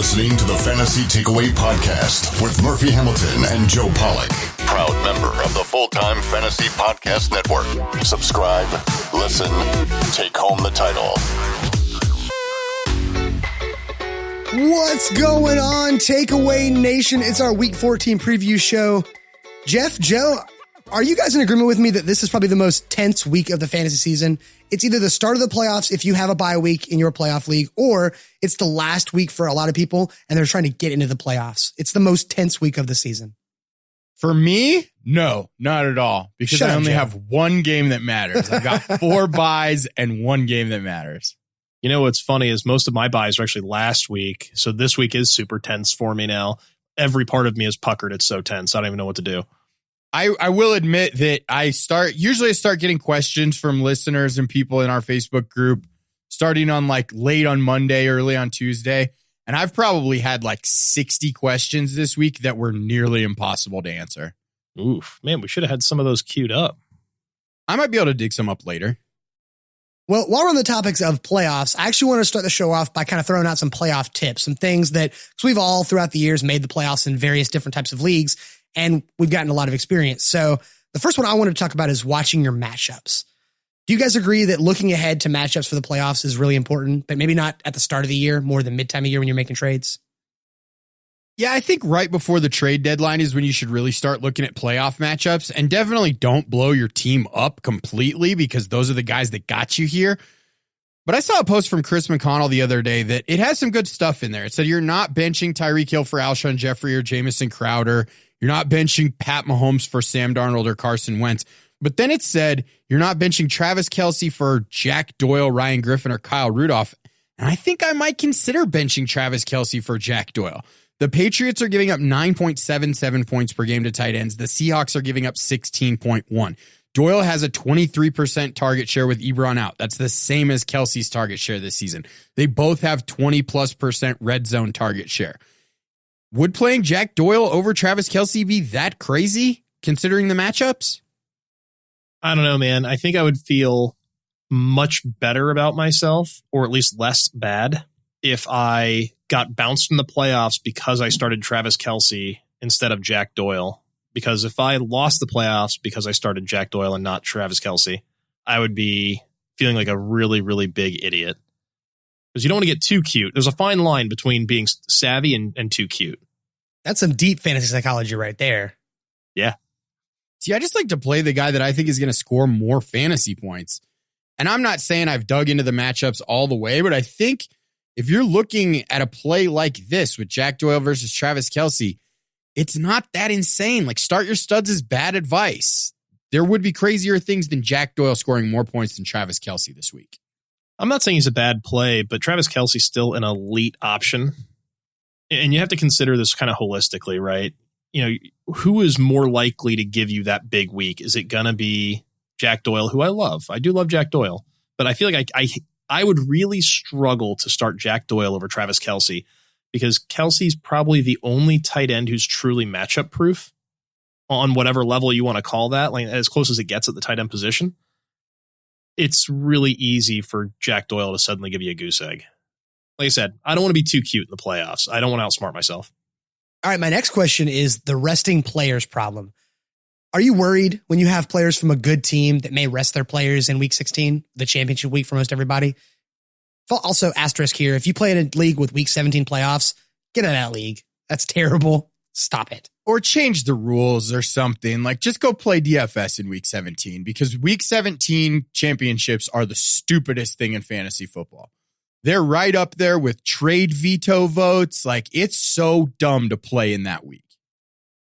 listening to the Fantasy Takeaway Podcast with Murphy Hamilton and Joe Pollak. Proud member of the Full-Time Fantasy Podcast Network. Subscribe, listen, take home the title. What's going on, Takeaway Nation? It's our Week 14 preview show. Jeff, Joe, are you guys in agreement with me that this is probably the most tense week of the fantasy season? It's either the start of the playoffs if you have a bye week in your playoff league, or it's the last week for a lot of people and they're trying to get into the playoffs. It's the most tense week of the season. For me, no, not at all. Because I only have one game that matters. I've got 4 buys and one game that matters. You know what's funny is most of my buys are actually last week. So this week is super tense for me now. Every part of me is puckered. It's so tense. I don't even know what to do. I will admit that I start getting questions from listeners and people in our Facebook group starting on like late on Monday, early on Tuesday. And I've probably had like 60 questions this week that were nearly impossible to answer. Oof, man, we should have had some of those queued up. I might be able to dig some up later. Well, while we're on the topics of playoffs, I actually want to start the show off by kind of throwing out some playoff tips, some things that, because we've all throughout the years made the playoffs in various different types of leagues, and we've gotten a lot of experience. So the first one I wanted to talk about is watching your matchups. Do you guys agree that looking ahead to matchups for the playoffs is really important, but maybe not at the start of the year, more than mid-time of year when you're making trades? Yeah, I think right before the trade deadline is when you should really start looking at playoff matchups, and definitely don't blow your team up completely because those are the guys that got you here. But I saw a post from Chris McConnell the other day that it has some good stuff in there. It said you're not benching Tyreek Hill for Alshon Jeffrey or Jamison Crowder. You're not benching Pat Mahomes for Sam Darnold or Carson Wentz. But then it said you're not benching Travis Kelce for Jack Doyle, Ryan Griffin, or Kyle Rudolph. And I think I might consider benching Travis Kelce for Jack Doyle. The Patriots are giving up 9.77 points per game to tight ends. The Seahawks are giving up 16.1. Doyle has a 23% target share with Ebron out. That's the same as Kelce's target share this season. They both have 20+% red zone target share. Would playing Jack Doyle over Travis Kelce be that crazy considering the matchups? I don't know, man. I think I would feel much better about myself, or at least less bad, if I got bounced in the playoffs because I started Travis Kelce instead of Jack Doyle. Because if I lost the playoffs because I started Jack Doyle and not Travis Kelce, I would be feeling like a really, really big idiot. Because you don't want to get too cute. There's a fine line between being savvy and too cute. That's some deep fantasy psychology right there. Yeah. See, I just like to play the guy that I think is going to score more fantasy points. And I'm not saying I've dug into the matchups all the way, but I think if you're looking at a play like this with Jack Doyle versus Travis Kelce, it's not that insane. Like, start your studs is bad advice. There would be crazier things than Jack Doyle scoring more points than Travis Kelce this week. I'm not saying he's a bad play, but Travis Kelce's still an elite option. And you have to consider this kind of holistically, right? You know, who is more likely to give you that big week? Is it going to be Jack Doyle, who I love? I do love Jack Doyle, but I feel like I would really struggle to start Jack Doyle over Travis Kelce because Kelce's probably the only tight end who's truly matchup proof on whatever level you want to call that, like as close as it gets at the tight end position. It's really easy for Jack Doyle to suddenly give you a goose egg. Like I said, I don't want to be too cute in the playoffs. I don't want to outsmart myself. All right, my next question is the resting players problem. Are you worried when you have players from a good team that may rest their players in week 16, the championship week for most everybody? Also, asterisk here, if you play in a league with week 17 playoffs, get out of that league. That's terrible. Stop it. Or change the rules or something. Like, just go play DFS in week 17 because week 17 championships are the stupidest thing in fantasy football. They're right up there with trade veto votes. Like, it's so dumb to play in that week.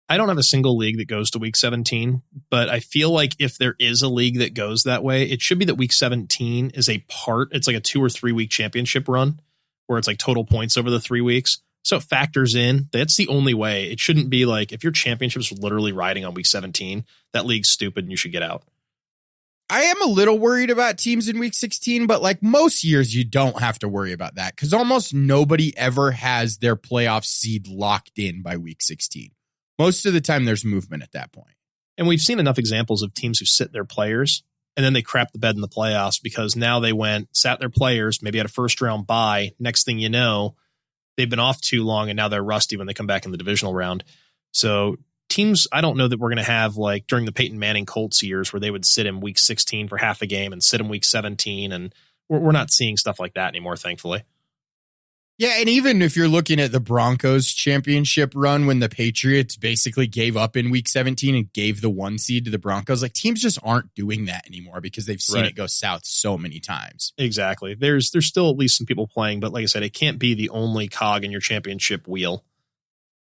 I don't have a single league that goes to week 17, but I feel like if there is a league that goes that way, it should be that week 17 is it's like a 2 or 3 week championship run where it's like total points over the 3 weeks. So it factors in. That's the only way. It shouldn't be like if your championship's literally riding on week 17, that league's stupid and you should get out. I am a little worried about teams in week 16, but like most years, you don't have to worry about that because almost nobody ever has their playoff seed locked in by week 16. Most of the time, there's movement at that point. And we've seen enough examples of teams who sit their players and then they crap the bed in the playoffs because now they sat their players, maybe had a first round bye. Next thing you know, they've been off too long and now they're rusty when they come back in the divisional round. So teams, I don't know that we're going to have like during the Peyton Manning Colts years where they would sit him week 16 for half a game and sit him week 17. And we're not seeing stuff like that anymore, thankfully. Yeah, and even if you're looking at the Broncos championship run when the Patriots basically gave up in week 17 and gave the 1 seed to the Broncos, like teams just aren't doing that anymore because they've seen it go south so many times. Exactly. There's still at least some people playing, but like I said, it can't be the only cog in your championship wheel.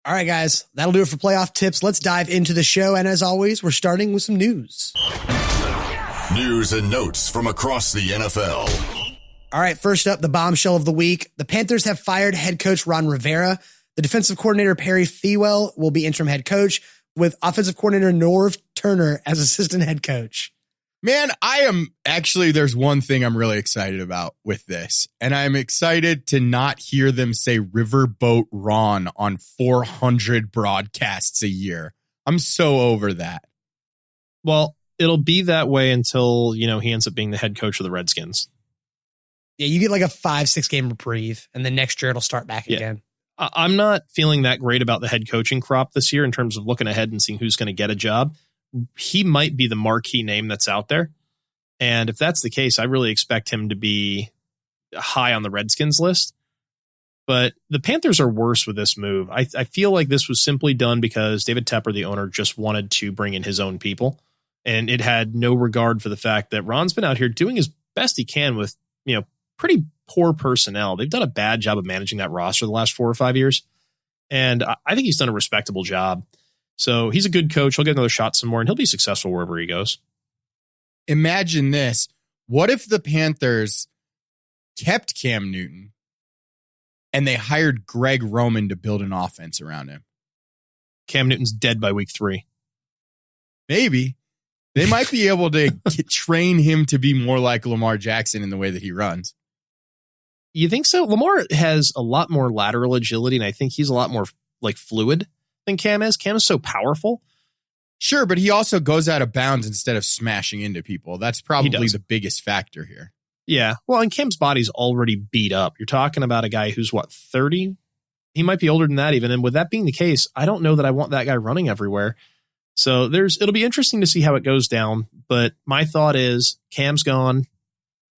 All right, guys, that'll do it for playoff tips. Let's dive into the show. And as always, we're starting with some news. News and notes from across the NFL. All right, first up, the bombshell of the week. The Panthers have fired head coach Ron Rivera. The defensive coordinator Perry Thewell will be interim head coach with offensive coordinator Norv Turner as assistant head coach. Man, there's one thing I'm really excited about with this, and I'm excited to not hear them say Riverboat Ron on 400 broadcasts a year. I'm so over that. Well, it'll be that way until, he ends up being the head coach of the Redskins. Yeah, you get like a 5-6 game reprieve, and then next year it'll start back again. I'm not feeling that great about the head coaching crop this year in terms of looking ahead and seeing who's going to get a job. He might be the marquee name that's out there. And if that's the case, I really expect him to be high on the Redskins list. But the Panthers are worse with this move. I feel like this was simply done because David Tepper, the owner, just wanted to bring in his own people. And it had no regard for the fact that Ron's been out here doing his best he can with, pretty poor personnel. They've done a bad job of managing that roster the last 4 or 5 years. And I think he's done a respectable job. So he's a good coach. He'll get another shot some more and he'll be successful wherever he goes. Imagine this. What if the Panthers kept Cam Newton and they hired Greg Roman to build an offense around him? Cam Newton's dead by week 3. Maybe. They might be able to train him to be more like Lamar Jackson in the way that he runs. You think so? Lamar has a lot more lateral agility, and I think he's a lot more like fluid than Cam is. Cam is so powerful. Sure, but he also goes out of bounds instead of smashing into people. That's probably the biggest factor here. Yeah. Well, and Cam's body's already beat up. You're talking about a guy who's, 30? He might be older than that even. And with that being the case, I don't know that I want that guy running everywhere. So it'll be interesting to see how it goes down. But my thought is Cam's gone.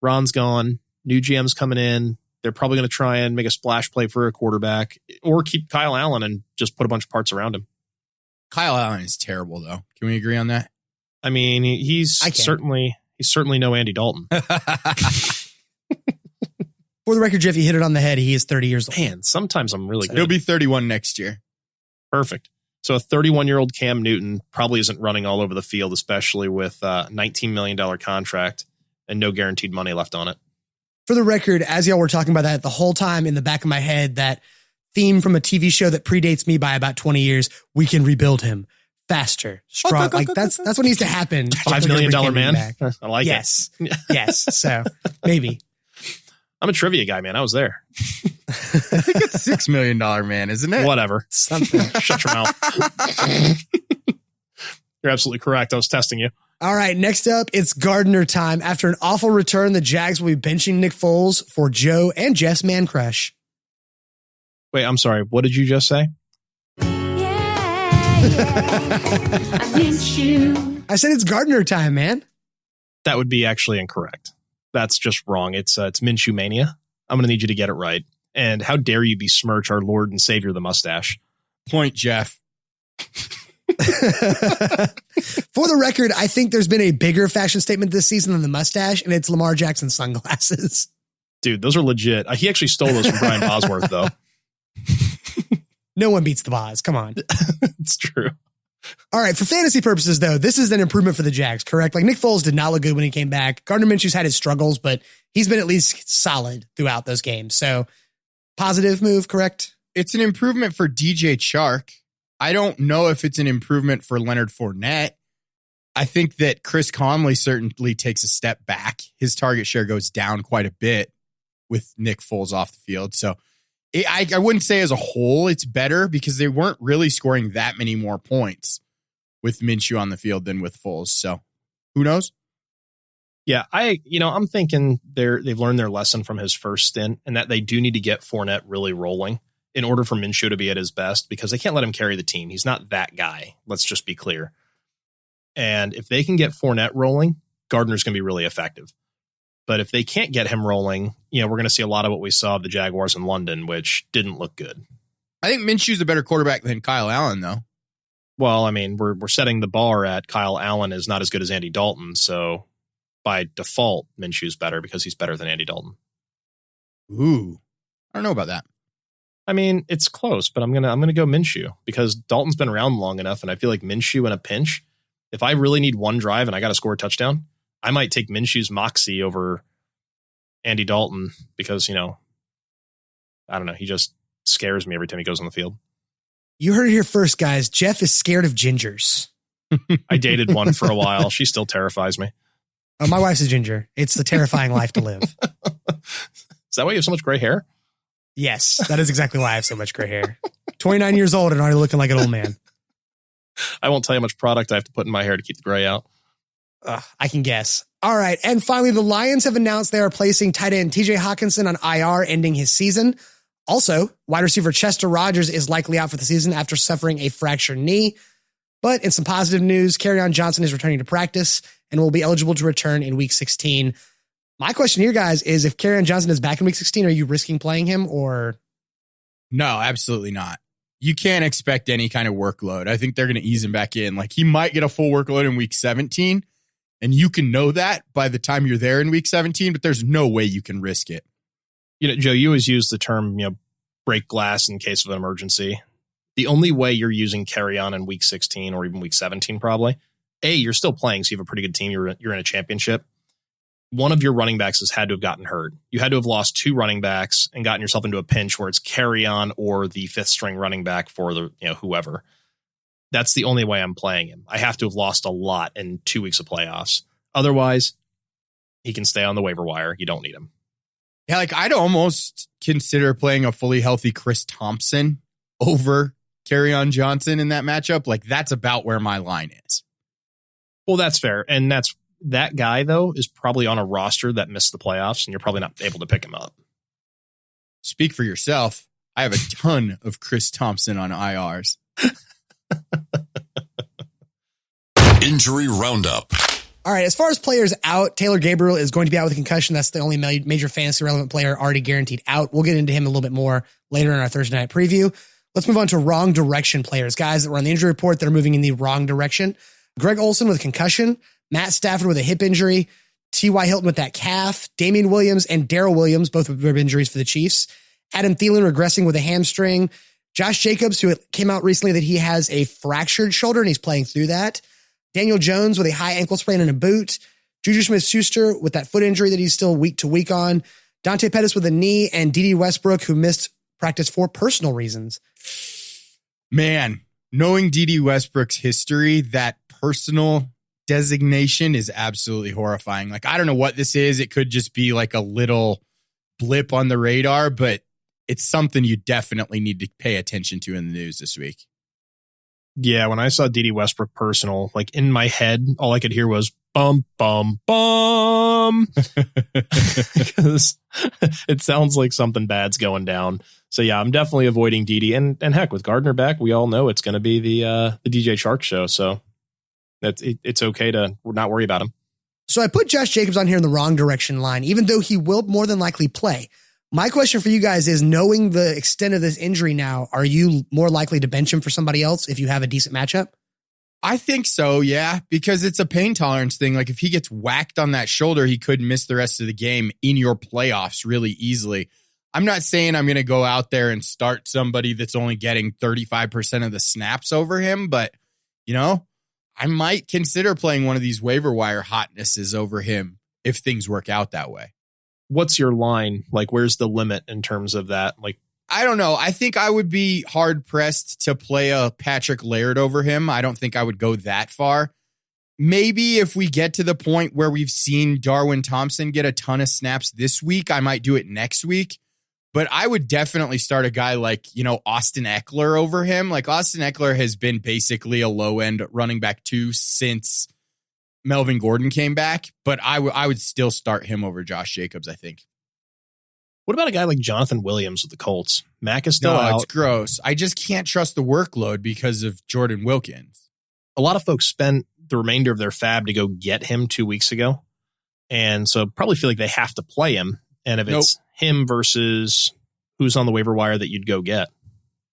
Ron's gone. New GM's coming in. They're probably going to try and make a splash play for a quarterback or keep Kyle Allen and just put a bunch of parts around him. Kyle Allen is terrible, though. Can we agree on that? I mean, he's certainly no Andy Dalton. For the record, Jeff, you hit it on the head. He is 30 years old. Man, sometimes I'm really good. He'll be 31 next year. Perfect. So a 31-year-old Cam Newton probably isn't running all over the field, especially with a $19 million contract and no guaranteed money left on it. For the record, as y'all were talking about that, the whole time in the back of my head, that theme from a TV show that predates me by about 20 years, we can rebuild him faster, strong. Like that's what needs to happen. $5 million man. I like it. Yes. So maybe. I'm a trivia guy, man. I was there. I think it's $6 million man, isn't it? Whatever. Something. Shut your mouth. You're absolutely correct. I was testing you. All right, next up, it's Gardner time. After an awful return, the Jags will be benching Nick Foles for Joe and Jeff's man crush. Wait, I'm sorry. What did you just say? I miss you. I said it's Gardner time, man. That would be actually incorrect. That's just wrong. It's Minshew Mania. I'm going to need you to get it right. And how dare you besmirch our Lord and Savior, the mustache? Point, Jeff. For the record, I think there's been a bigger fashion statement this season than the mustache, and it's Lamar Jackson sunglasses. Dude, those are legit. He actually stole those from Brian Bosworth, though. No one beats the Boz. Come on. It's true. All right. For fantasy purposes, though, this is an improvement for the Jags, correct? Like Nick Foles did not look good when he came back. Gardner Minshew's had his struggles, but he's been at least solid throughout those games. So positive move, correct? It's an improvement for DJ Chark. I don't know if it's an improvement for Leonard Fournette. I think that Chris Conley certainly takes a step back. His target share goes down quite a bit with Nick Foles off the field. So I wouldn't say as a whole it's better because they weren't really scoring that many more points with Minshew on the field than with Foles. So who knows? Yeah, I'm thinking they've learned their lesson from his first stint and that they do need to get Fournette really rolling. in order for Minshew to be at his best, because they can't let him carry the team. He's not that guy. Let's just be clear. And if they can get Fournette rolling, Gardner's going to be really effective. But if they can't get him rolling, we're going to see a lot of what we saw of the Jaguars in London, which didn't look good. I think Minshew's a better quarterback than Kyle Allen, though. Well, I mean, we're setting the bar at Kyle Allen is not as good as Andy Dalton, so by default, Minshew's better because he's better than Andy Dalton. Ooh, I don't know about that. I mean, it's close, but I'm gonna go Minshew because Dalton's been around long enough, and I feel like Minshew in a pinch, if I really need one drive and I got to score a touchdown, I might take Minshew's moxie over Andy Dalton because, I don't know, he just scares me every time he goes on the field. You heard it here first, guys. Jeff is scared of gingers. I dated one for a while. She still terrifies me. Oh, my wife's a ginger. It's the terrifying life to live. Is that why you have so much gray hair? Yes, that is exactly why I have so much gray hair. 29 years old and already looking like an old man. I won't tell you how much product I have to put in my hair to keep the gray out. I can guess. All right. And finally, the Lions have announced they are placing tight end TJ Hawkinson on IR, ending his season. Also, wide receiver Chester Rogers is likely out for the season after suffering a fractured knee. But in some positive news, Kerryon Johnson is returning to practice and will be eligible to return in week 16. My question here, guys, is if Kerryon Johnson is back in week 16, are you risking playing him or? No, absolutely not. You can't expect any kind of workload. I think they're going to ease him back in. Like, he might get a full workload in week 17, and you can know that by the time you're there in week 17, but there's no way you can risk it. Joe, you always use the term, break glass in case of an emergency. The only way you're using Kerryon in week 16 or even week 17, probably, you're still playing, so you have a pretty good team. You're in a championship. One of your running backs has had to have gotten hurt. You had to have lost two running backs and gotten yourself into a pinch where it's Kerryon or the fifth string running back for the, whoever. That's the only way I'm playing him. I have to have lost a lot in 2 weeks of playoffs. Otherwise, he can stay on the waiver wire. You don't need him. Yeah, like I'd almost consider playing a fully healthy Chris Thompson over Kerryon Johnson in that matchup. Like, that's about where my line is. Well, that's fair. And that guy, though, is probably on a roster that missed the playoffs, and you're probably not able to pick him up. Speak for yourself. I have a ton of Chris Thompson on IRs. Injury Roundup. All right, as far as players out, Taylor Gabriel is going to be out with a concussion. That's the only major fantasy relevant player already guaranteed out. We'll get into him a little bit more later in our Thursday night preview. Let's move on to wrong direction players, guys that were on the injury report that are moving in the wrong direction. Greg Olsen with a concussion, Matt Stafford with a hip injury, T.Y. Hilton with that calf, Damian Williams and Darrell Williams, both with rib injuries for the Chiefs, Adam Thielen regressing with a hamstring, Josh Jacobs, who came out recently that he has a fractured shoulder and he's playing through that, Daniel Jones with a high ankle sprain and a boot, Juju Smith-Schuster with that foot injury that he's still week to week on, Dante Pettis with a knee, and Dede Westbrook, who missed practice for personal reasons. Man, knowing Dede Westbrook's history, that personal designation is absolutely horrifying. Like, I don't know what this is. It could just be like a little blip on the radar, but it's something you definitely need to pay attention to in the news this week. Yeah, when I saw Dede Westbrook personal, like in my head, all I could hear was bum, bum, bum. Because it sounds like something bad's going down. So yeah, I'm definitely avoiding Dede. And heck, with Gardner back, we all know it's going to be the DJ Shark show. So it's okay to not worry about him. So I put Josh Jacobs on here in the wrong direction line, even though he will more than likely play. My question for you guys is, knowing the extent of this injury now, are you more likely to bench him for somebody else if you have a decent matchup? I think so, yeah, because it's a pain tolerance thing. Like, if he gets whacked on that shoulder, he could miss the rest of the game in your playoffs really easily. I'm not saying I'm going to go out there and start somebody that's only getting 35% of the snaps over him, but, I might consider playing one of these waiver wire hotnesses over him if things work out that way. What's your line? Like, where's the limit in terms of that? Like, I don't know. I think I would be hard pressed to play a Patrick Laird over him. I don't think I would go that far. Maybe if we get to the point where we've seen Darwin Thompson get a ton of snaps this week, I might do it next week. But I would definitely start a guy like, Austin Eckler over him. Like, Austin Eckler has been basically a low-end running back 2 since Melvin Gordon came back. But I would still start him over Josh Jacobs, I think. What about a guy like Jonathan Williams with the Colts? Mack is still out. It's gross. I just can't trust the workload because of Jordan Wilkins. A lot of folks spent the remainder of their fab to go get him 2 weeks ago. And so probably feel like they have to play him. And if it's him versus who's on the waiver wire that you'd go get,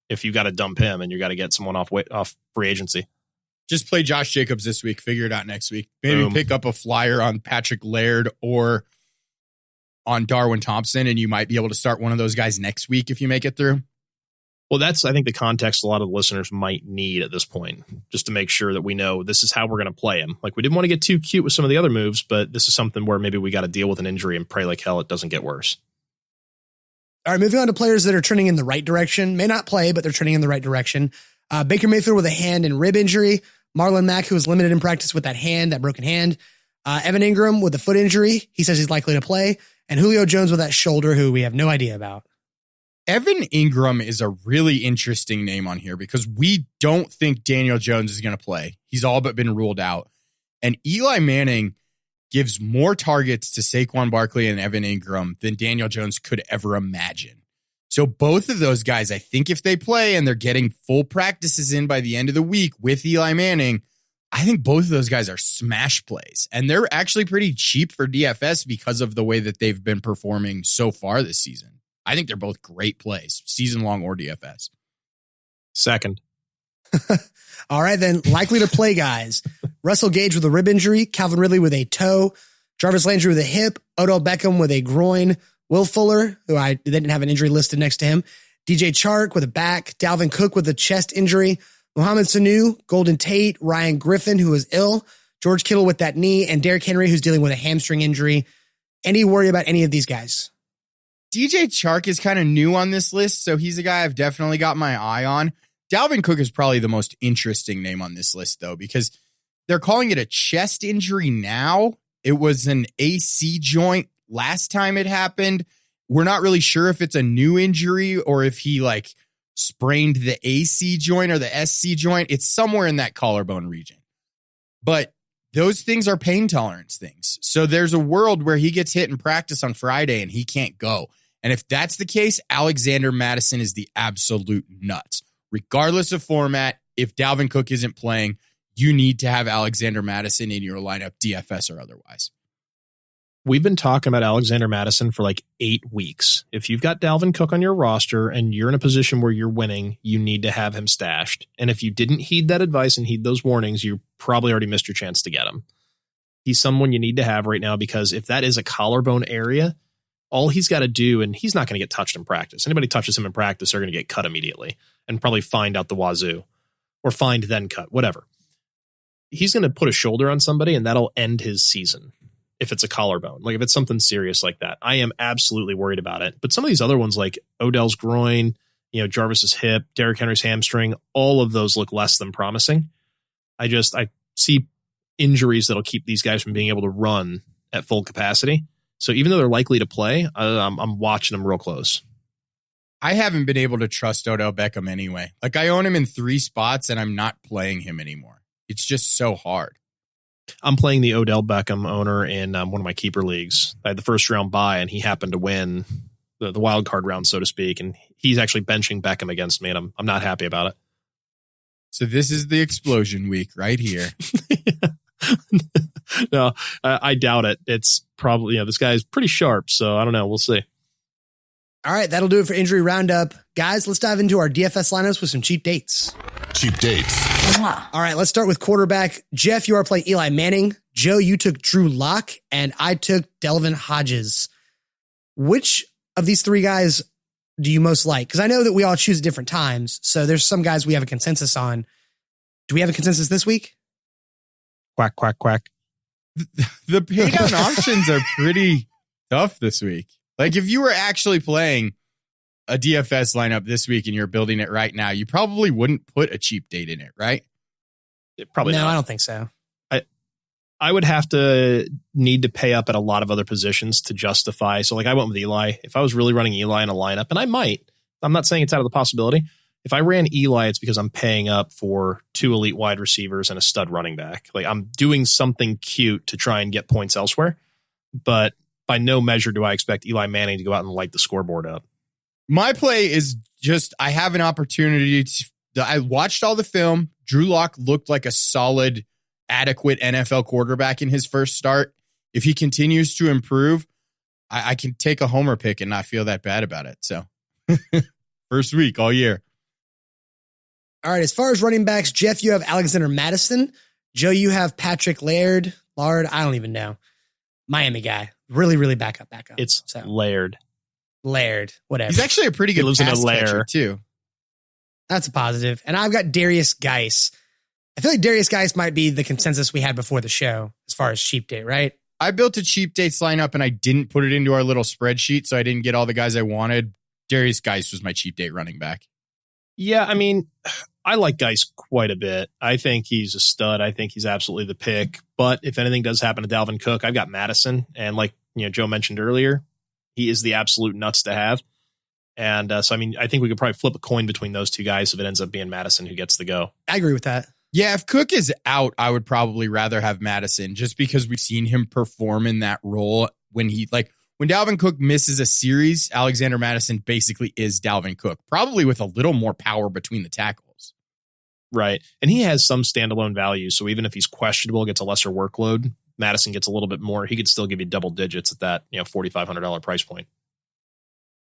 if you got to dump him and you got to get someone off free agency. Just play Josh Jacobs this week. Figure it out next week. Maybe pick up a flyer on Patrick Laird or on Darwin Thompson, and you might be able to start one of those guys next week if you make it through. Well, that's, I think, the context a lot of the listeners might need at this point, just to make sure that we know this is how we're going to play him. Like, we didn't want to get too cute with some of the other moves, but this is something where maybe we got to deal with an injury and pray like hell it doesn't get worse. All right, moving on to players that are trending in the right direction. May not play, but they're trending in the right direction. Baker Mayfield with a hand and rib injury. Marlon Mack, who was limited in practice with that broken hand. Evan Ingram with a foot injury. He says he's likely to play. And Julio Jones with that shoulder, who we have no idea about. Evan Ingram is a really interesting name on here because we don't think Daniel Jones is going to play. He's all but been ruled out. And Eli Manning gives more targets to Saquon Barkley and Evan Ingram than Daniel Jones could ever imagine. So both of those guys, I think if they play and they're getting full practices in by the end of the week with Eli Manning, I think both of those guys are smash plays. And they're actually pretty cheap for DFS because of the way that they've been performing so far this season. I think they're both great plays, season long or DFS. Second. All right, then likely to play guys. Russell Gage with a rib injury, Calvin Ridley with a toe, Jarvis Landry with a hip, Odell Beckham with a groin, Will Fuller, who they didn't have an injury listed next to him, DJ Chark with a back, Dalvin Cook with a chest injury, Mohamed Sanu, Golden Tate, Ryan Griffin, who is ill, George Kittle with that knee, and Derrick Henry, who's dealing with a hamstring injury. Any worry about any of these guys? DJ Chark is kind of new on this list, so he's a guy I've definitely got my eye on. Dalvin Cook is probably the most interesting name on this list, though, because they're calling it a chest injury now. It was an AC joint last time it happened. We're not really sure if it's a new injury or if he sprained the AC joint or the SC joint. It's somewhere in that collarbone region. But those things are pain tolerance things. So there's a world where he gets hit in practice on Friday and he can't go. And if that's the case, Alexander Mattison is the absolute nuts. Regardless of format, if Dalvin Cook isn't playing, you need to have Alexander Mattison in your lineup, DFS or otherwise. We've been talking about Alexander Mattison for 8 weeks. If you've got Dalvin Cook on your roster and you're in a position where you're winning, you need to have him stashed. And if you didn't heed that advice and heed those warnings, you probably already missed your chance to get him. He's someone you need to have right now because if that is a collarbone area, all he's got to do, and he's not going to get touched in practice. Anybody touches him in practice, they're going to get cut immediately and probably fined out the wazoo or fined then cut, whatever. He's going to put a shoulder on somebody and that'll end his season. If it's a collarbone, if it's something serious like that, I am absolutely worried about it. But some of these other ones, like Odell's groin, Jarvis's hip, Derrick Henry's hamstring, all of those look less than promising. I see injuries that'll keep these guys from being able to run at full capacity. So even though they're likely to play, I'm watching them real close. I haven't been able to trust Odell Beckham anyway. I own him in 3 spots and I'm not playing him anymore. It's just so hard. I'm playing the Odell Beckham owner in one of my keeper leagues. I had the first round bye, and he happened to win the wild card round, so to speak. And he's actually benching Beckham against me, and I'm not happy about it. So this is the explosion week right here. No, I doubt it. It's probably, this guy is pretty sharp, so I don't know. We'll see. All right, that'll do it for Injury Roundup. Guys, let's dive into our DFS lineups with some cheap dates. Cheap dates. All right, let's start with quarterback. Jeff, you are playing Eli Manning. Joe, you took Drew Lock, and I took Delvin Hodges. Which of these 3 guys do you most like? Because I know that we all choose at different times, so there's some guys we have a consensus on. Do we have a consensus this week? Quack, quack, quack. The paydown options are pretty tough this week. If you were actually playing a DFS lineup this week and you're building it right now, you probably wouldn't put a cheap date in it, right? Probably no, not. I don't think so. I would have to need to pay up at a lot of other positions to justify. So I went with Eli. If I was really running Eli in a lineup, and I might, I'm not saying it's out of the possibility. If I ran Eli, it's because I'm paying up for 2 elite wide receivers and a stud running back. I'm doing something cute to try and get points elsewhere. But by no measure do I expect Eli Manning to go out and light the scoreboard up. My play is just, I have an opportunity I watched all the film. Drew Lock looked like a solid, adequate NFL quarterback in his first start. If he continues to improve, I can take a homer pick and not feel that bad about it. So first week all year. All right. As far as running backs, Jeff, you have Alexander Madison. Joe, you have Patrick Laird. I don't even know. Miami guy. Really, really back up. It's Laird, whatever. He's actually a pretty good lives in a pass lair catcher too. That's a positive. And I've got Darius Geis. I feel like Darius Geis might be the consensus we had before the show as far as cheap date, right? I built a cheap dates lineup and I didn't put it into our little spreadsheet, so I didn't get all the guys I wanted. Darius Geis was my cheap date running back. Yeah, I mean, I like Geis quite a bit. I think he's a stud. I think he's absolutely the pick. But if anything does happen to Dalvin Cook, I've got Madison. And like Joe mentioned earlier, he is the absolute nuts to have. And so, I mean, I think we could probably flip a coin between those two guys if it ends up being Madison who gets the go. I agree with that. Yeah, if Cook is out, I would probably rather have Madison just because we've seen him perform in that role when Dalvin Cook misses a series, Alexander Madison basically is Dalvin Cook, probably with a little more power between the tackles. Right. And he has some standalone value. So even if he's questionable, gets a lesser workload, Madison gets a little bit more. He could still give you double digits at that, $4,500 price point.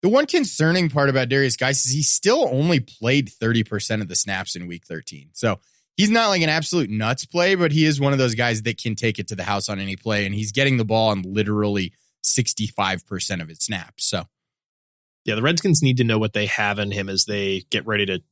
The one concerning part about Darius Geis is he still only played 30% of the snaps in week 13. So he's not like an absolute nuts play, but he is one of those guys that can take it to the house on any play. And he's getting the ball on literally 65% of his snaps. So yeah, the Redskins need to know what they have in him as they get ready to,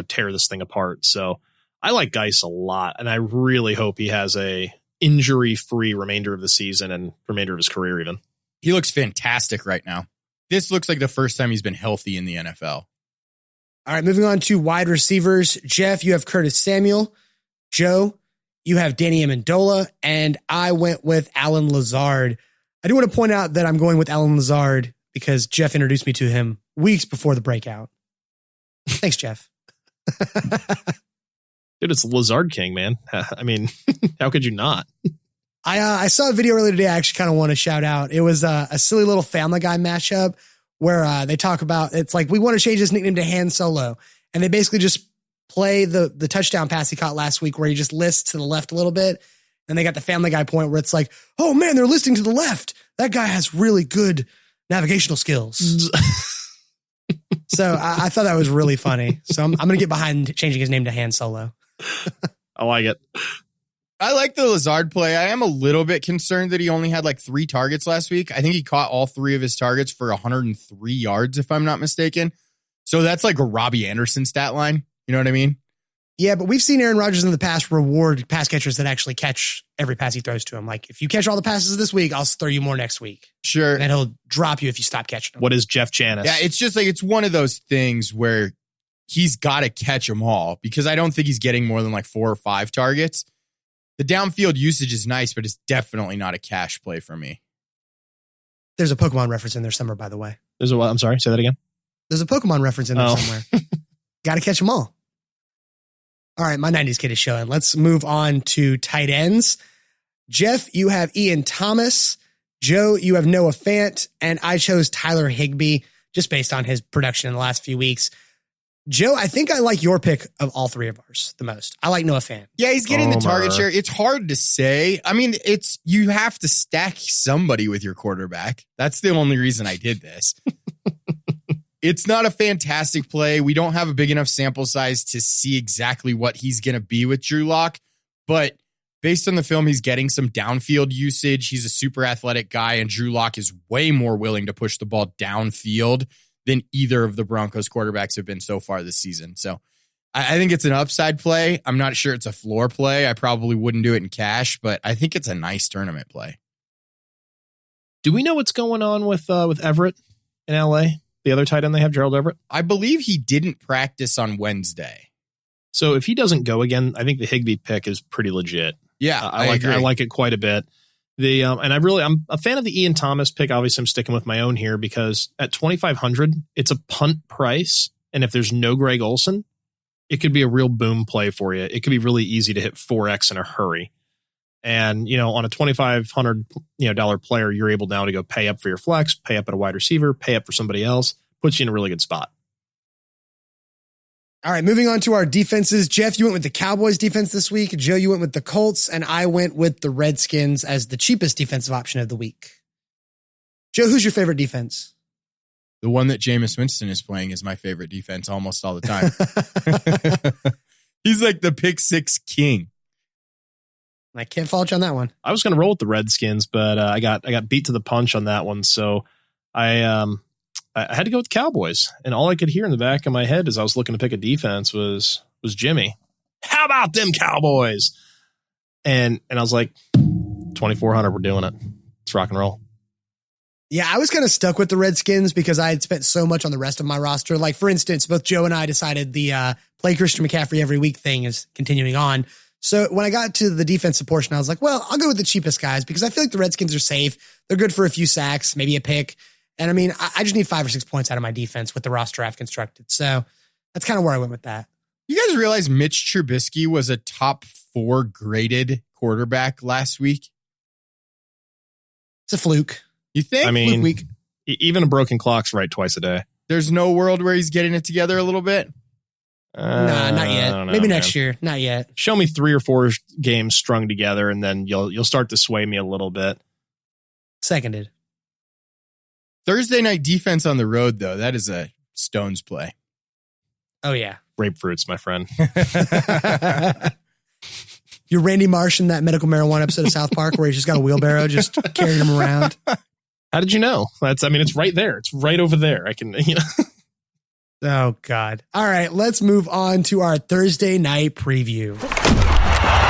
tear this thing apart. So I like Geis a lot, and I really hope he has a injury-free remainder of the season and remainder of his career even. He looks fantastic right now. This looks like the first time he's been healthy in the NFL. All right, moving on to wide receivers. Jeff, you have Curtis Samuel. Joe, you have Danny Amendola, and I went with Alan Lazard. I do want to point out that I'm going with Alan Lazard because Jeff introduced me to him weeks before the breakout. Thanks, Jeff. Dude, it's Lazard King, man. I mean, how could you not? I saw a video earlier today I actually kind of want to shout out. It was a silly little Family Guy matchup where they talk about, it's like, we want to change his nickname to Han Solo. And they basically just play the touchdown pass he caught last week where he just lists to the left a little bit. And they got the Family Guy point where it's like, oh man, they're listing to the left. That guy has really good navigational skills. So I thought that was really funny. So I'm going to get behind changing his name to Han Solo. I like it. I like the Lazard play. I am a little bit concerned that he only had like 3 targets last week. I think he caught all 3 of his targets for 103 yards, if I'm not mistaken. So that's like a Robbie Anderson stat line. You know what I mean? Yeah, but we've seen Aaron Rodgers in the past reward pass catchers that actually catch every pass he throws to him. Like, if you catch all the passes this week, I'll throw you more next week. Sure. And then he'll drop you if you stop catching them. What is Jeff Janis? Yeah, it's just like, it's one of those things where he's got to catch them all because I don't think he's getting more than like 4 or 5 targets. The downfield usage is nice, but it's definitely not a cash play for me. There's a Pokemon reference in there somewhere, by the way. There's a what? I'm sorry, say that again. There's a Pokemon reference in there somewhere. Got to catch them all. All right, my 90s kid is showing. Let's move on to tight ends. Jeff, you have Ian Thomas. Joe, you have Noah Fant. And I chose Tyler Higbee just based on his production in the last few weeks. Joe, I think I like your pick of all 3 of ours the most. I like Noah Fant. Yeah, he's getting the target share. It's hard to say. I mean, you have to stack somebody with your quarterback. That's the only reason I did this. It's not a fantastic play. We don't have a big enough sample size to see exactly what he's going to be with Drew Lock. But based on the film, he's getting some downfield usage. He's a super athletic guy, and Drew Lock is way more willing to push the ball downfield than either of the Broncos quarterbacks have been so far this season. So I think it's an upside play. I'm not sure it's a floor play. I probably wouldn't do it in cash, but I think it's a nice tournament play. Do we know what's going on with Everett in LA? The other tight end they have, Gerald Everett? I believe he didn't practice on Wednesday. So if he doesn't go again, I think the Higbee pick is pretty legit. Yeah, I like it quite a bit. And I'm a fan of the Ian Thomas pick. Obviously, I'm sticking with my own here because at 2,500, it's a punt price. And if there's no Greg Olsen, it could be a real boom play for you. It could be really easy to hit 4X in a hurry. And, on a $2,500 dollar player, you're able now to go pay up for your flex, pay up at a wide receiver, pay up for somebody else, puts you in a really good spot. All right, moving on to our defenses. Jeff, you went with the Cowboys defense this week. Joe, you went with the Colts, and I went with the Redskins as the cheapest defensive option of the week. Joe, who's your favorite defense? The one that Jameis Winston is playing is my favorite defense almost all the time. He's like the pick six king. I can't fault you on that one. I was going to roll with the Redskins, but I got beat to the punch on that one. So I had to go with the Cowboys. And all I could hear in the back of my head as I was looking to pick a defense was Jimmy. How about them Cowboys? And I was like, 2,400, we're doing it. Let's rock and roll. Yeah, I was kind of stuck with the Redskins because I had spent so much on the rest of my roster. Like, for instance, both Joe and I decided the play Christian McCaffrey every week thing is continuing on. So when I got to the defensive portion, I was like, well, I'll go with the cheapest guys because I feel like the Redskins are safe. They're good for a few sacks, maybe a pick. And I mean, I just need 5 or 6 points out of my defense with the roster I've constructed. So that's kind of where I went with that. You guys realize Mitch Trubisky was a top 4 graded quarterback last week? It's a fluke. You think? I mean, Fluke week. Even a broken clock's right twice a day. There's no world where he's getting it together a little bit? Nah, not yet. I don't know, Maybe man. next year. Not yet. Show me 3 or 4 games strung together, and then you'll start to sway me a little bit. Seconded. Thursday night defense on the road, though, that is a Stones play. Oh, yeah. Grapefruits, my friend. You're Randy Marsh in that medical marijuana episode of South Park where he's just got a wheelbarrow just carrying him around. How did you know? It's right there. It's right over there. I can, Oh, God. All right, let's move on to our Thursday night preview.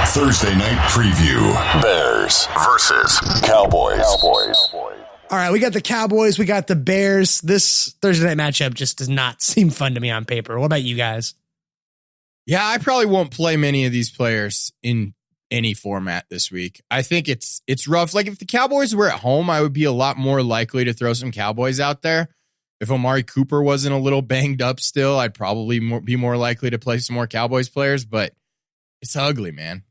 Thursday night preview. Bears versus Cowboys. All right, we got the Cowboys. We got the Bears. This Thursday night matchup just does not seem fun to me on paper. What about you guys? Yeah, I probably won't play many of these players in any format this week. I think it's rough. Like if the Cowboys were at home, I would be a lot more likely to throw some Cowboys out there. If Amari Cooper wasn't a little banged up still, I'd probably be more likely to play some more Cowboys players, but it's ugly, man.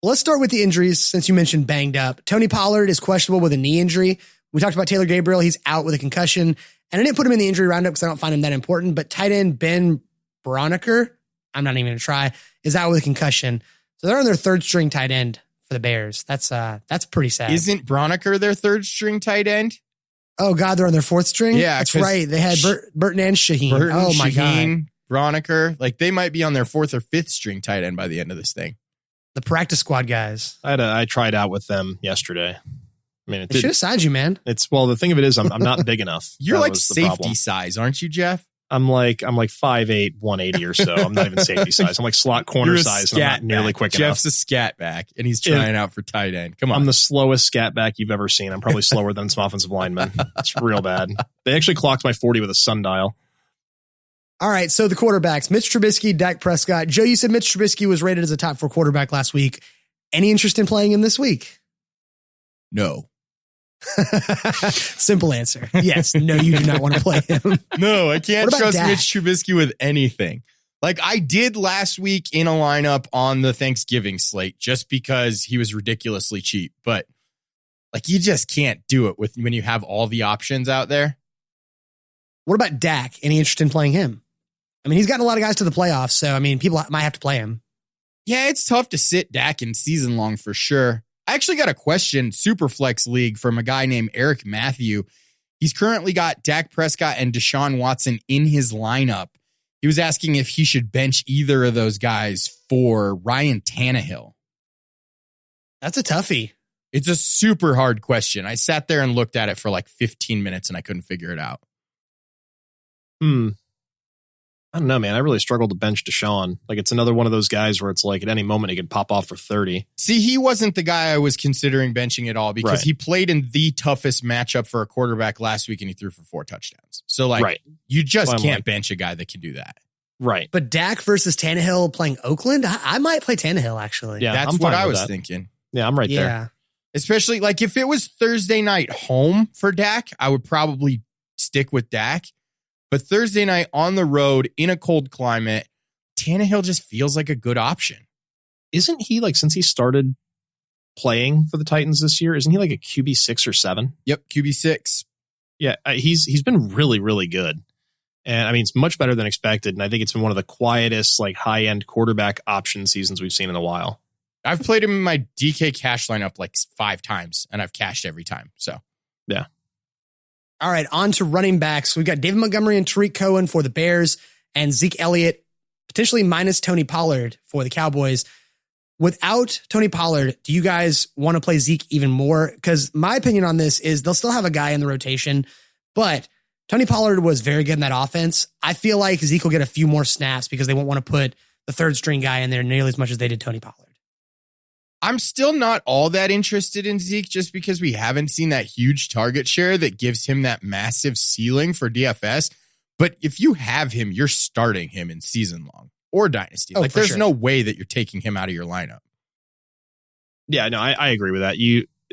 Let's start with the injuries since you mentioned banged up. Tony Pollard is questionable with a knee injury. We talked about Taylor Gabriel. He's out with a concussion. And I didn't put him in the injury roundup because I don't find him that important. But tight end Ben Braunecker, I'm not even going to try, is out with a concussion. So they're on their third string tight end for the Bears. That's pretty sad. Isn't Braunecker their third string tight end? Oh, God, they're on their fourth string? Yeah. That's right. They had Burton and Shaheen. Oh, my God. Braunecker. Like they might be on their fourth or fifth string tight end by the end of this thing. The practice squad guys. I tried out with them yesterday. I mean, They should have signed you, man. The thing of it is, I'm not big enough. You're That like was the safety problem. size, aren't you, Jeff? I'm like 5'8", 180 or so. I'm not even safety size. I'm like slot corner You're a size. And I'm not nearly back. quick Jeff's enough. a scat back, and he's trying out for tight end. Come on. I'm the slowest scat back you've ever seen. I'm probably slower than some offensive linemen. It's real bad. They actually clocked my 40 with a sundial. All right, so the quarterbacks, Mitch Trubisky, Dak Prescott. Joe, you said Mitch Trubisky was rated as a top 4 quarterback last week. Any interest in playing him this week? No. Simple answer. Yes. No, you do not want to play him. No, I can't What about trust Dak? Mitch Trubisky with anything. Like I did last week in a lineup on the Thanksgiving slate just because he was ridiculously cheap. But like you just can't do it when you have all the options out there. What about Dak? Any interest in playing him? I mean, he's gotten a lot of guys to the playoffs, so I mean, people might have to play him. Yeah, it's tough to sit Dak in season long for sure. I actually got a question, Superflex League, from a guy named Eric Matthew. He's currently got Dak Prescott and Deshaun Watson in his lineup. He was asking if he should bench either of those guys for Ryan Tannehill. That's a toughie. It's a super hard question. I sat there and looked at it for like 15 minutes and I couldn't figure it out. I don't know, man. I really struggled to bench Deshaun. Like it's another one of those guys where it's like at any moment he could pop off for 30. See, he wasn't the guy I was considering benching at all because Right. he played in the toughest matchup for a quarterback last week and he threw for 4 touchdowns. So like, Right. you just Well, I'm can't like- bench a guy that can do that. Right. But Dak versus Tannehill playing Oakland? I might play Tannehill, actually. Yeah, That's I'm what fine I with was that. thinking. Yeah, I'm right there. Yeah. Especially like if it was Thursday night home for Dak, I would probably stick with Dak. But Thursday night on the road in a cold climate, Tannehill just feels like a good option. Isn't he like since he started playing for the Titans this year? Isn't he like a QB 6 or 7? Yep, QB 6. Yeah, he's been really, really good. And I mean, it's much better than expected. And I think it's been one of the quietest, like high-end quarterback option seasons we've seen in a while. I've played him in my DK cash lineup like 5 times, and I've cashed every time. So, yeah. All right, on to running backs. We've got David Montgomery and Tariq Cohen for the Bears, and Zeke Elliott, potentially minus Tony Pollard for the Cowboys. Without Tony Pollard, do you guys want to play Zeke even more? Because my opinion on this is they'll still have a guy in the rotation, but Tony Pollard was very good in that offense. I feel like Zeke will get a few more snaps because they won't want to put the third string guy in there nearly as much as they did Tony Pollard. I'm still not all that interested in Zeke just because we haven't seen that huge target share that gives him that massive ceiling for DFS. But if you have him, you're starting him in season long or dynasty. There's no way that you're taking him out of your lineup. Yeah, no, I agree with that.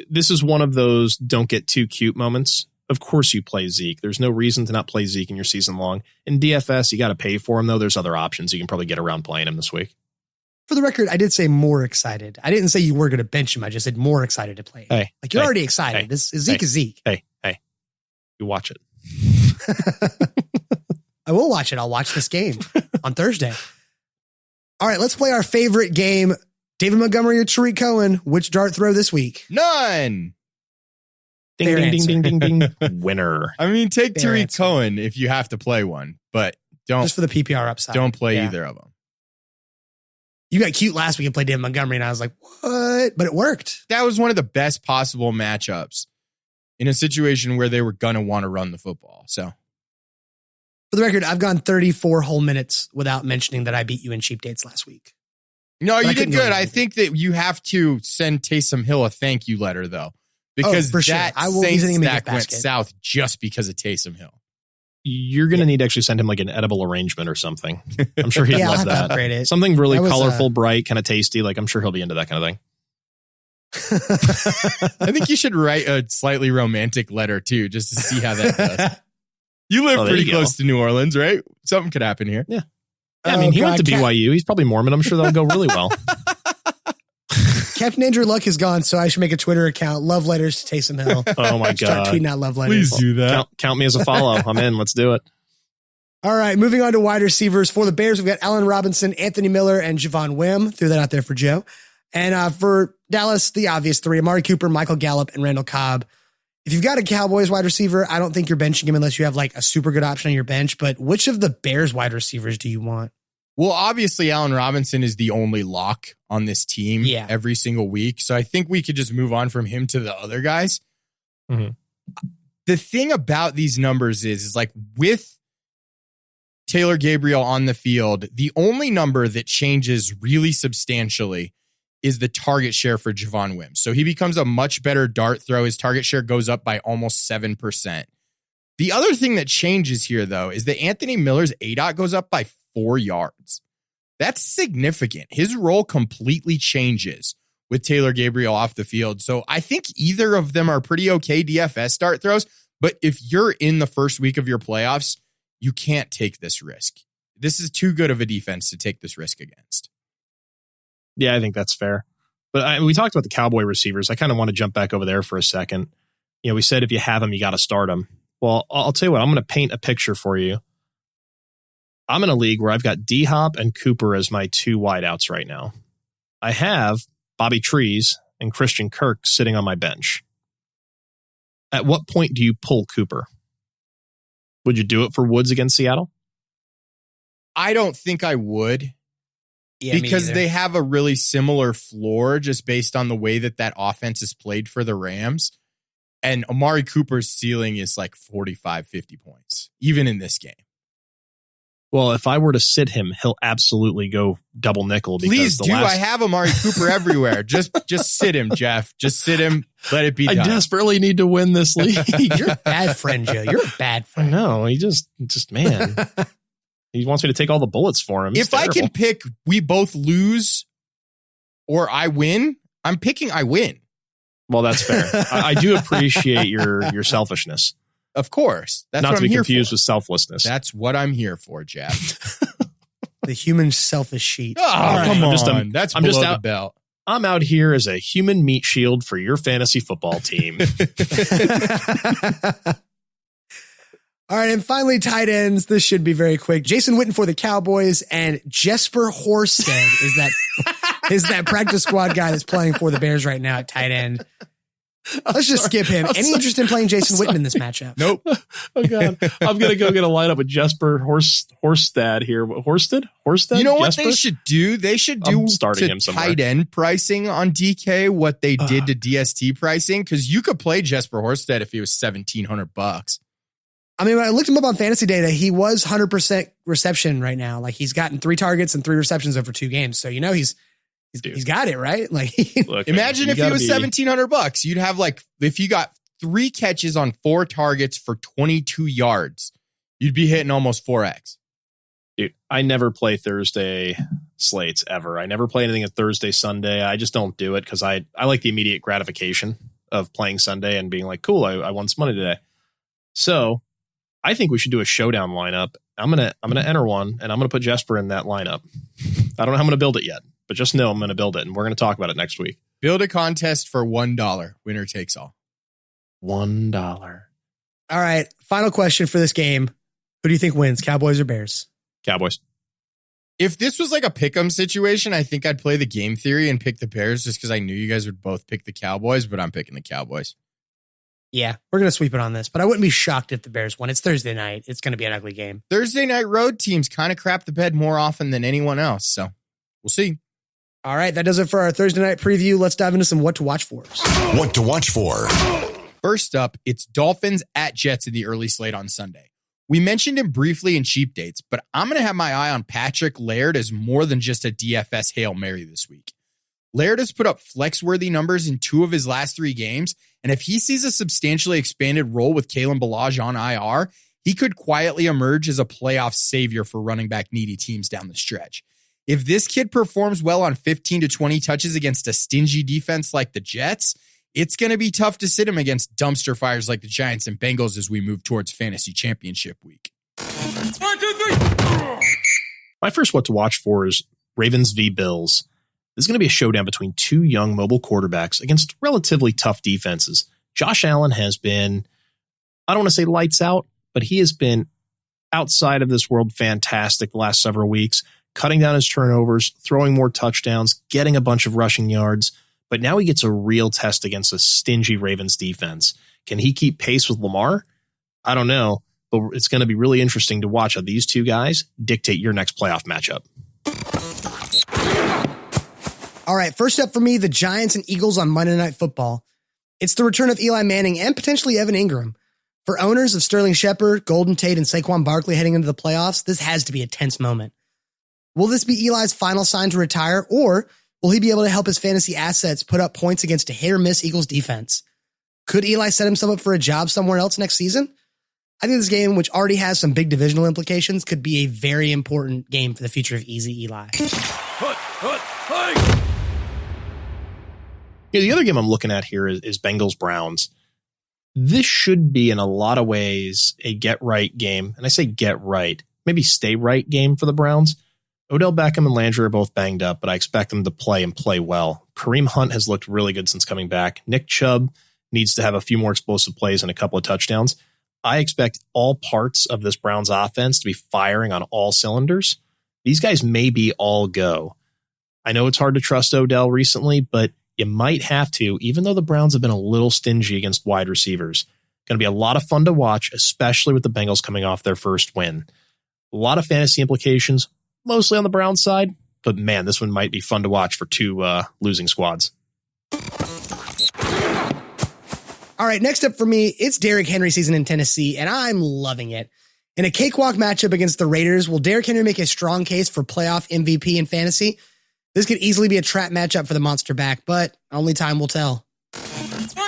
This is one of those don't get too cute moments. Of course you play Zeke. There's no reason to not play Zeke in your season long. In DFS, you got to pay for him, though. There's other options. You can probably get around playing him this week. For the record, I did say more excited. I didn't say you were going to bench him. I just said more excited to play him. Hey, like you're already excited. Zeke is Zeke. Hey, you watch it. I will watch it. I'll watch this game on Thursday. All right, let's play our favorite game. David Montgomery or Tariq Cohen, which dart throw this week? None. Ding, Fair ding, answer. ding, ding, ding, ding. Winner. I mean, take Fair Tariq answer. Cohen if you have to play one, but Just for the PPR upside. don't play Yeah. either of them. You got cute last week and played David Montgomery, and I was like, what? But it worked. That was one of the best possible matchups in a situation where they were going to want to run the football. So, For the record, I've gone 34 whole minutes without mentioning that I beat you in cheap dates last week. no, I you did couldn't go good. wrong. I think that you have to send Taysom Hill a thank you letter, though, because for sure. that I will be Saints sending him a stack gift went basket. south just because of Taysom Hill. You're going to need to actually send him like an edible arrangement or something. I'm sure he'd Yeah, I'll love have to that. upgrade it. Something really That was, colorful, bright, kind of tasty. Like I'm sure he'll be into that kind of thing. I think you should write a slightly romantic letter, too, just to see how that does. You live Oh, there pretty you go. close to New Orleans, right? Something could happen here. Yeah, I mean, he went to BYU. He's probably Mormon. I'm sure that'll go really well. Captain Andrew Luck is gone, so I should make a Twitter account. Love letters to Taysom Hill. Oh my Start God. tweeting out love letters. Please do that. Count me as a follow. I'm in. Let's do it. All right, moving on to wide receivers. For the Bears, we've got Allen Robinson, Anthony Miller, and Javon Wim. Threw that out there for Joe. And for Dallas, the obvious three, Amari Cooper, Michael Gallup, and Randall Cobb. If you've got a Cowboys wide receiver, I don't think you're benching him unless you have like a super good option on your bench. But which of the Bears wide receivers do you want? Well, obviously, Allen Robinson is the only lock on this team every single week. So I think we could just move on from him to the other guys. Mhm. The thing about these numbers is like with Taylor Gabriel on the field, the only number that changes really substantially is the target share for Javon Wims. So he becomes a much better dart throw. His target share goes up by almost 7%. The other thing that changes here, though, is that Anthony Miller's ADOT goes up by 4 yards. That's significant. His role completely changes with Taylor Gabriel off the field. So I think either of them are pretty okay DFS dart throws. But if you're in the first week of your playoffs, you can't take this risk. This is too good of a defense to take this risk against. Yeah, I think that's fair. But we talked about the Cowboy receivers. I kind of want to jump back over there for a second. You know, we said if you have them, you got to start them. Well, I'll tell you what, I'm going to paint a picture for you. I'm in a league where I've got D-Hop and Cooper as my 2 wideouts right now. I have Bobby Trees and Christian Kirk sitting on my bench. At what point do you pull Cooper? Would you do it for Woods against Seattle? I don't think I would. Yeah, me because either. they have a really similar floor just based on the way that offense is played for the Rams. And Amari Cooper's ceiling is like 45, 50 points, even in this game. Well, if I were to sit him, he'll absolutely go double nickel. Please do. I have Amari Cooper everywhere. Just sit him, Jeff. Just sit him. Let it be done. I desperately need to win this league. You're a bad friend, Joe. You're a bad I friend. know. He just man. He wants me to take all the bullets for him. He's If I terrible. can pick we both lose or I win, I'm picking I win. Well, that's fair. I do appreciate your selfishness. Of course. That's Not what to be I'm here confused for. with selflessness. That's what I'm here for, Jeff. The human selfish sheet. Oh, All right. come I'm on. just a- That's I'm below just the out- belt. I'm out here as a human meat shield for your fantasy football team. All right, and finally, tight ends. This should be very quick. Jason Witten for the Cowboys, and Jesper Horsted is that practice squad guy that's playing for the Bears right now at tight end. Let's just skip him. Any interest in playing Jason Witten in this matchup? Nope. Oh, God. I'm going to go get a lineup with Jesper Horstad here. Horsted? You know what Jesper? they should do? They should do to tight end pricing on DK what they did to DST pricing, because you could play Jesper Horsted if he was $1,700. I mean, when I looked him up on FantasyData, he was 100% reception right now. Like, he's gotten 3 targets and 3 receptions over 2 games. So, he's got it, right? Like, look, imagine if he was $1,700. You'd have if you got 3 catches on 4 targets for 22 yards, you'd be hitting almost 4x. Dude, I never play Thursday slates ever. I never play anything at Thursday, Sunday. I just don't do it because I like the immediate gratification of playing Sunday and being like, cool, I won some money today. So I think we should do a showdown lineup. I'm gonna enter one, and I'm gonna put Jesper in that lineup. I don't know how I'm gonna build it yet, but just know I'm gonna build it, and we're gonna talk about it next week. Build a contest for $1. Winner takes all. $1. all right, final question for this game. Who do you think wins, Cowboys or Bears? Cowboys. If this was like a pick'em situation, I think I'd play the game theory and pick the Bears just because I knew you guys would both pick the Cowboys, but I'm picking the Cowboys. Yeah, we're going to sweep it on this, but I wouldn't be shocked if the Bears won. It's Thursday night. It's going to be an ugly game. Thursday night road teams kind of crap the bed more often than anyone else, so we'll see. All right, that does it for our Thursday night preview. Let's dive into some what to watch for. What to watch for. First up, it's Dolphins at Jets in the early slate on Sunday. We mentioned him briefly in cheap dates, but I'm going to have my eye on Patrick Laird as more than just a DFS Hail Mary this week. Laird has put up flex-worthy numbers in 2 of his last 3 games, and if he sees a substantially expanded role with Kalen Ballage on IR, he could quietly emerge as a playoff savior for running back needy teams down the stretch. If this kid performs well on 15 to 20 touches against a stingy defense like the Jets, it's going to be tough to sit him against dumpster fires like the Giants and Bengals as we move towards fantasy championship week. 1, 2, 3. My first what to watch for is Ravens v. Bills. This is going to be a showdown between 2 young mobile quarterbacks against relatively tough defenses. Josh Allen has been, I don't want to say lights out, but he has been outside of this world fantastic the last several weeks, cutting down his turnovers, throwing more touchdowns, getting a bunch of rushing yards. But now he gets a real test against a stingy Ravens defense. Can he keep pace with Lamar? I don't know, but it's going to be really interesting to watch how these 2 guys dictate your next playoff matchup. All right, first up for me, the Giants and Eagles on Monday Night Football. It's the return of Eli Manning and potentially Evan Ingram. For owners of Sterling Shepard, Golden Tate, and Saquon Barkley heading into the playoffs, this has to be a tense moment. Will this be Eli's final sign to retire, or will he be able to help his fantasy assets put up points against a hit-or-miss Eagles defense? Could Eli set himself up for a job somewhere else next season? I think this game, which already has some big divisional implications, could be a very important game for the future of Easy Eli. Yeah, the other game I'm looking at here is Bengals Browns. This should be in a lot of ways a get right game. And I say get right, maybe stay right game for the Browns. Odell Beckham and Landry are both banged up, but I expect them to play and play well. Kareem Hunt has looked really good since coming back. Nick Chubb needs to have a few more explosive plays and a couple of touchdowns. I expect all parts of this Browns offense to be firing on all cylinders. These guys may be all go. I know it's hard to trust Odell recently, but you might have to, even though the Browns have been a little stingy against wide receivers. Going to be a lot of fun to watch, especially with the Bengals coming off their first win. A lot of fantasy implications, mostly on the Browns side, but man, this one might be fun to watch for 2 losing squads. All right, next up for me, it's Derrick Henry season in Tennessee, and I'm loving it. In a cakewalk matchup against the Raiders, will Derrick Henry make a strong case for playoff MVP in fantasy? This could easily be a trap matchup for the monster back, but only time will tell. 1,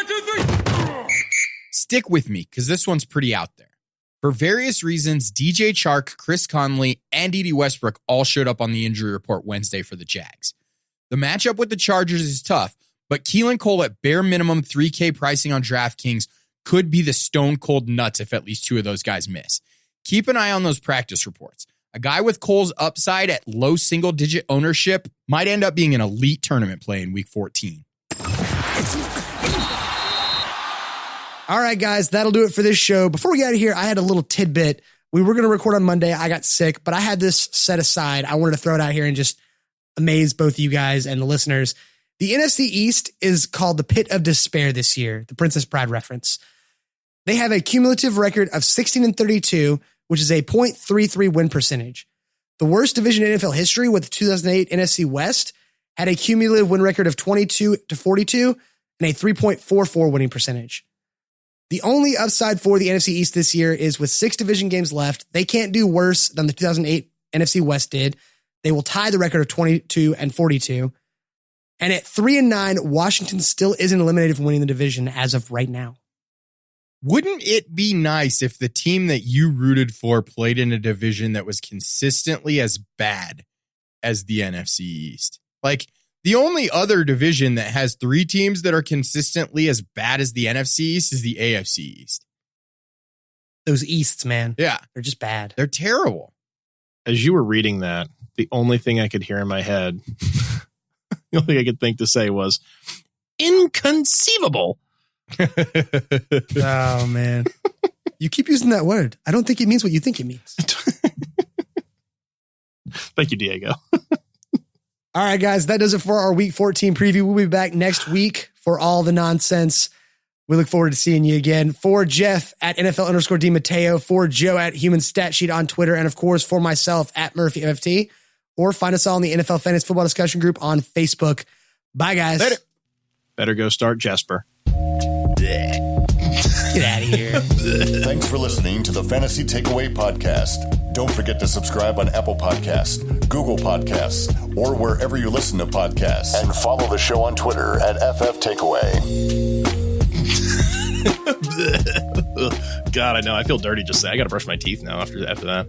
2, 3. Stick with me, because this one's pretty out there. For various reasons, DJ Chark, Chris Conley, and Edie Westbrook all showed up on the injury report Wednesday for the Jags. The matchup with the Chargers is tough, but Keelan Cole at bare minimum $3K pricing on DraftKings could be the stone cold nuts if at least 2 of those guys miss. Keep an eye on those practice reports. A guy with Cole's upside at low single-digit ownership might end up being an elite tournament play in Week 14. All right, guys, that'll do it for this show. Before we get out of here, I had a little tidbit. We were going to record on Monday. I got sick, but I had this set aside. I wanted to throw it out here and just amaze both of you guys and the listeners. The NFC East is called the Pit of Despair this year, the Princess Bride reference. They have a cumulative record of 16-32, which is a .33 win percentage. The worst division in NFL history with the 2008 NFC West had a cumulative win record of 22-42 and a 3.44 winning percentage. The only upside for the NFC East this year is with 6 division games left. They can't do worse than the 2008 NFC West did. They will tie the record of 22-42. And at 3-9, Washington still isn't eliminated from winning the division as of right now. Wouldn't it be nice if the team that you rooted for played in a division that was consistently as bad as the NFC East? Like, the only other division that has 3 teams that are consistently as bad as the NFC East is the AFC East. Those Easts, man. Yeah. They're just bad. They're terrible. As you were reading that, the only thing I could hear in my head, the only thing I could think to say was, inconceivable. Oh, man. You keep using that word. I don't think it means what you think it means. Thank you, Diego. All right, guys, that does it for our Week 14 preview. We'll be back next week for all the nonsense. We look forward to seeing you again. For Jeff at NFL_DiMatteo, for Joe at Human Stat Sheet on Twitter, and of course for myself at Murphy MFT, or find us all in the NFL Fantasy Football Discussion Group on Facebook. Bye, guys. Later. Better go start Jesper. Get out of here. Thanks for listening to the Fantasy Takeaway Podcast. Don't forget to subscribe on Apple Podcasts, Google Podcasts, or wherever you listen to podcasts. And follow the show on Twitter at FF Takeaway. God, I know. I feel dirty just saying. I got to brush my teeth now after that.